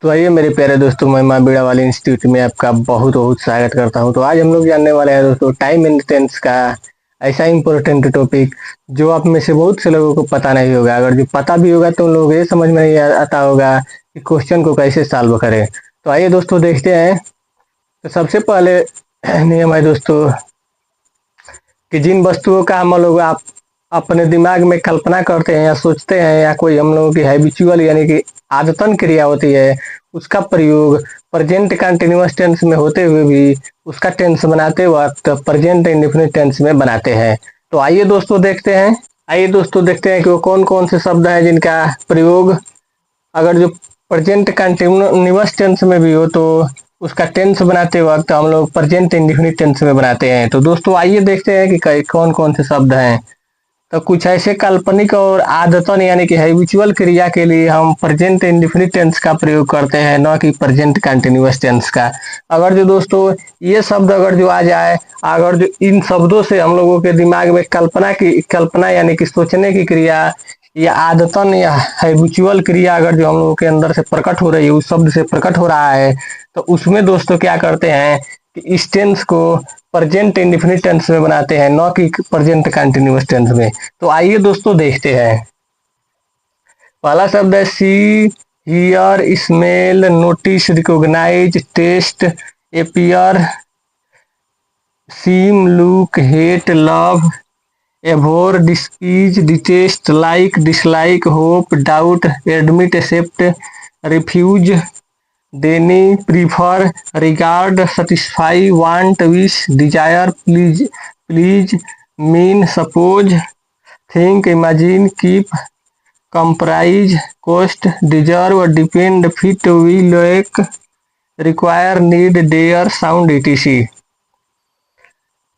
तो आइए मेरे प्यारे दोस्तों, मैं माँ बीड़ा वाले इंस्टीट्यूट में आपका बहुत बहुत स्वागत करता हूँ। तो आज हम लोग जानने वाले हैं दोस्तों टाइम एंड टेंस का ऐसा इम्पोर्टेंट टॉपिक जो आप में से बहुत से लोगों को पता नहीं होगा। अगर जो पता भी होगा तो उन लोगों को ये समझ में नहीं आता होगा कि क्वेश्चन को कैसे सॉल्व करें। तो आइए दोस्तों देखते हैं। तो सबसे पहले नियम है दोस्तों कि जिन वस्तुओं का हम लोग आप अपने दिमाग में कल्पना करते हैं या सोचते हैं या कोई हम लोगों की हैबिचुअल यानी कि आदतन क्रिया होती है, उसका प्रयोग प्रेजेंट कंटिन्यूअस टेंस में होते हुए भी उसका टेंस बनाते वक्त प्रेजेंट इंडेफिनिट टेंस में बनाते हैं। तो आइए दोस्तों देखते हैं कि वो कौन कौन से शब्द हैं जिनका प्रयोग अगर जो प्रेजेंट कंटिन्यूअस टेंस में भी हो तो उसका टेंस बनाते वक्त हम लोग प्रेजेंट इंडेफिनिट टेंस में बनाते हैं। तो दोस्तों आइए देखते हैं कि कौन कौन से शब्द हैं। तो कुछ ऐसे काल्पनिक और आदतन यानी कि हैबिचुअल क्रिया के लिए हम प्रेजेंट इंडेफिनिट टेंस का प्रयोग करते हैं, न कि प्रेजेंट कंटिन्यूअस टेंस का। अगर जो दोस्तों ये शब्द अगर जो आ जाए, अगर जो इन शब्दों से हम लोगों के दिमाग में कल्पना यानी कि सोचने की क्रिया या आदतन या हैबिचुअल क्रिया अगर जो हम लोगों के अंदर से प्रकट हो रही है, उस शब्द से प्रकट हो रहा है, तो उसमें दोस्तों क्या करते हैं कि इस टेंस को प्रेजेंट इंडेफिनिट टेंस में बनाते हैं, न कि प्रेजेंट कंटिन्यूअस टेंस में। तो आइए दोस्तों देखते हैं। पहला शब्द है see, hear, smell, notice, recognise, taste, appear, seem, look, hate, love, abhor, despise, detest, like, dislike, hope, doubt, admit, accept, refuse, deny, prefer, regard, satisfy, want, wish, desire, please, mean, suppose, think, imagine, keep, comprise, cost, deserve, depend, fit, will, lack, require, need, dare, sound, etc.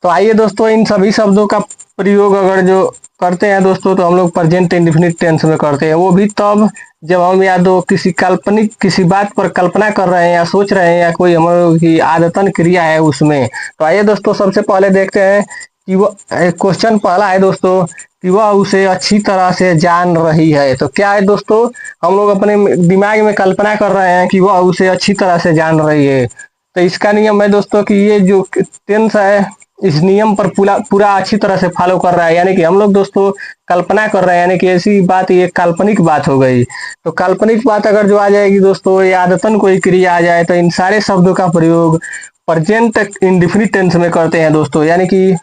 तो आइए दोस्तों इन सभी शब्दों का प्रयोग अगर जो करते हैं दोस्तों तो हम लोग प्रेजेंट इंडेफिनिट टेंस में करते हैं, वो भी तब जब हम या तो किसी बात पर कल्पना कर रहे हैं या सोच रहे हैं या कोई हम लोग की आदतन क्रिया है उसमें। तो आइए दोस्तों सबसे पहले देखते हैं कि वो क्वेश्चन पहला है दोस्तों कि वह उसे अच्छी तरह से जान रही है। तो क्या है दोस्तों, हम लोग अपने दिमाग में कल्पना कर रहे हैं कि वह उसे अच्छी तरह से जान रही है। तो इसका नियम है दोस्तों कि ये जो टेंस है इस नियम पर पूरा पूरा अच्छी तरह से फॉलो कर रहा है, यानी कि हम लोग दोस्तों कल्पना कर रहे हैं, यानी कि ऐसी बात ये काल्पनिक बात हो गई। तो काल्पनिक बात अगर जो आ जाएगी दोस्तों, ये आदतन कोई क्रिया आ जाए तो इन सारे शब्दों का प्रयोग प्रेजेंट इंडेफिनिट टेंस में करते हैं दोस्तों। यानी कि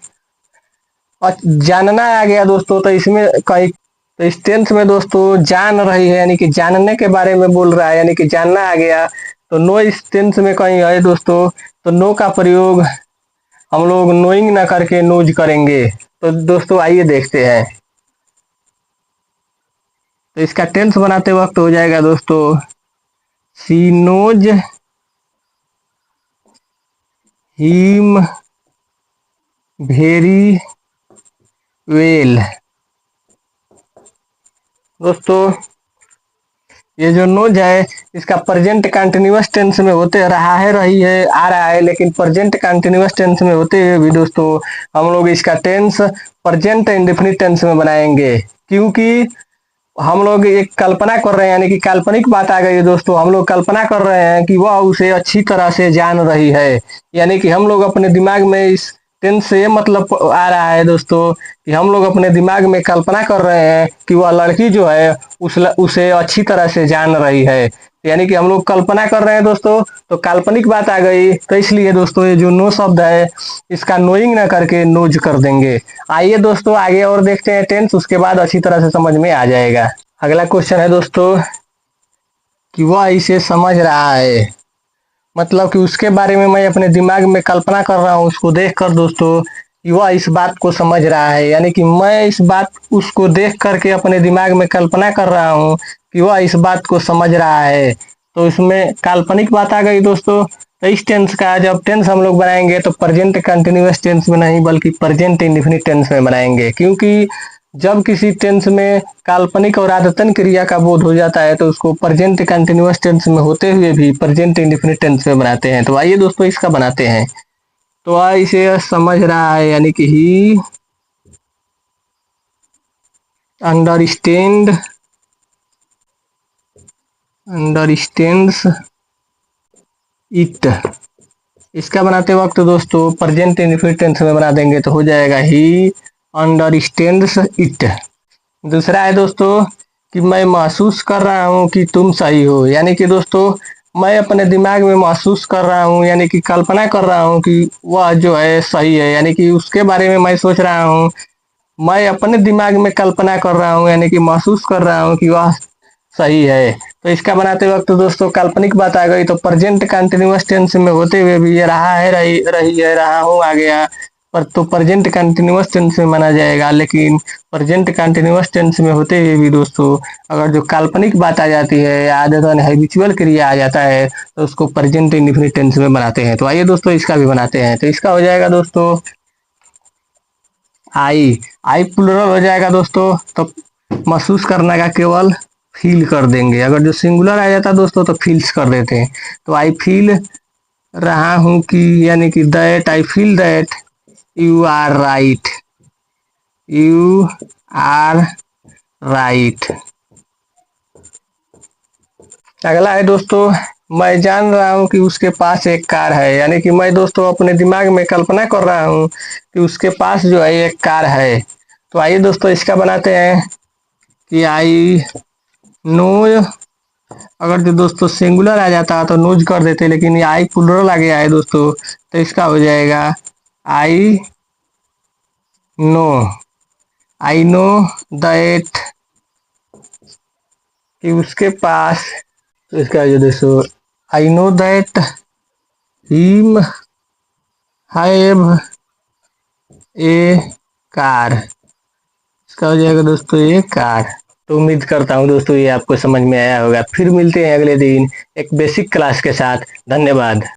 जानना आ गया दोस्तों, तो इसमें कई तो इस टेंस में दोस्तों जान रही है यानी कि जानने के बारे में बोल रहा है, यानी कि जानना आ गया। तो नो इस टेंस में कहीं है दोस्तों, तो नो का प्रयोग हम लोग नोइंग ना करके नोज करेंगे। तो दोस्तों आइए देखते हैं। तो इसका टेंस बनाते वक्त हो जाएगा दोस्तों सी नोज हिम वेरी वेल। दोस्तों ये जो नोज है इसका प्रेजेंट कंटिन्यूअस टेंस में होते रहा है रही है आ रहा है, लेकिन प्रेजेंट कंटिन्यूअस टेंस में होते हुए भी दोस्तों हम लोग इसका टेंस प्रेजेंट इंडेफिनिट टेंस में बनाएंगे, क्योंकि हम लोग एक कल्पना कर रहे हैं, यानी कि काल्पनिक बात आ गई है दोस्तों। हम लोग कल्पना कर रहे हैं कि वह उसे अच्छी तरह से जान रही है, यानी कि हम लोग अपने दिमाग में इस टेंस से ये मतलब आ रहा है दोस्तों कि हम लोग अपने दिमाग में कल्पना कर रहे हैं कि वह लड़की जो है उसे अच्छी तरह से जान रही है, यानी कि हम लोग कल्पना कर रहे हैं दोस्तों। तो काल्पनिक बात आ गई, तो इसलिए दोस्तों ये जो नो शब्द है इसका नोइंग ना करके नोज कर देंगे। आइए दोस्तों आगे और देखते हैं टेंस, उसके बाद अच्छी तरह से समझ में आ जाएगा। अगला क्वेश्चन है दोस्तों कि वह इसे समझ रहा है, मतलब कि उसके बारे में मैं अपने दिमाग में कल्पना कर रहा हूँ उसको देखकर दोस्तों कि वह इस बात को समझ रहा है, यानी कि मैं इस बात उसको देख करके अपने दिमाग में कल्पना कर रहा हूँ कि वह इस बात को समझ रहा है। तो इसमें काल्पनिक बात आ गई दोस्तों। तो इस टेंस का जब टेंस हम लोग बनाएंगे तो प्रेजेंट कंटिन्यूअस टेंस में नहीं बल्कि प्रेजेंट इंडेफिनिट टेंस में बनाएंगे, क्योंकि जब किसी टेंस में काल्पनिक और आदतन क्रिया का बोध हो जाता है तो उसको प्रेजेंट कंटिन्यूअस टेंस में होते हुए भी प्रेजेंट इंडेफिनिट टेंस में बनाते हैं। तो आइए दोस्तों इसका बनाते हैं। तो इसे समझ रहा है, यानी कि ही अंडरस्टैंड अंडरस्टैंड्स इट। इसका बनाते वक्त दोस्तों प्रेजेंट इंडेफिनिट टेंस में बना देंगे तो हो जाएगा ही अंडरस्टैंड्स इट। दूसरा है दोस्तों कि मैं महसूस कर रहा हूँ कि तुम सही हो, यानी कि दोस्तों मैं अपने दिमाग में महसूस कर रहा हूँ, यानी कि कल्पना कर रहा हूँ कि वह जो है सही है, यानी कि उसके बारे में मैं सोच रहा हूँ। मैं अपने दिमाग में कल्पना कर रहा हूँ, यानी कि महसूस कर रहा हूँ कि वह सही है। तो इसका बनाते वक्त दोस्तों काल्पनिक बात आ गई, तो प्रेजेंट कंटिन्यूअस टेंस में होते हुए भी ये रहा है, रही है, रहा हूँ आ गया, पर तो प्रेजेंट कंटिन्यूअस टेंस में माना जाएगा। लेकिन प्रेजेंट कंटिन्यूअस टेंस में होते हुए भी दोस्तों अगर जो काल्पनिक बात आ जाती है या आदतन हैबिचुअल क्रिया आ जाता है तो उसको प्रेजेंट इंडेफिनिट टेंस में बनाते हैं। तो आइए दोस्तों इसका भी बनाते हैं। तो इसका हो जाएगा दोस्तों आई। आई प्लुरल हो जाएगा दोस्तों, तो महसूस करने का केवल फील कर देंगे। अगर जो सिंगुलर आ जाता दोस्तों तो फील्स कर देते हैं। तो आई फील रहा हूं कि, यानी कि that I feel that you are right, you are right. अगला है दोस्तों मैं जान रहा हूं कि उसके पास एक कार है, यानी कि मैं दोस्तों अपने दिमाग में कल्पना कर रहा हूं कि उसके पास जो है एक कार है। तो आइए दोस्तों इसका बनाते हैं कि आई नो। अगर जो दोस्तों सिंगुलर आ जाता तो नोज कर देते, लेकिन ये आई प्लुरल आ गया है दोस्तों, तो इसका हो जाएगा I know. I know that कि उसके पास, तो इसका जो दोस्तों I know that him have a car. इसका हो जाएगा दोस्तों ए कार। तो उम्मीद करता हूँ दोस्तों ये आपको समझ में आया होगा। फिर मिलते हैं अगले दिन एक बेसिक क्लास के साथ। धन्यवाद।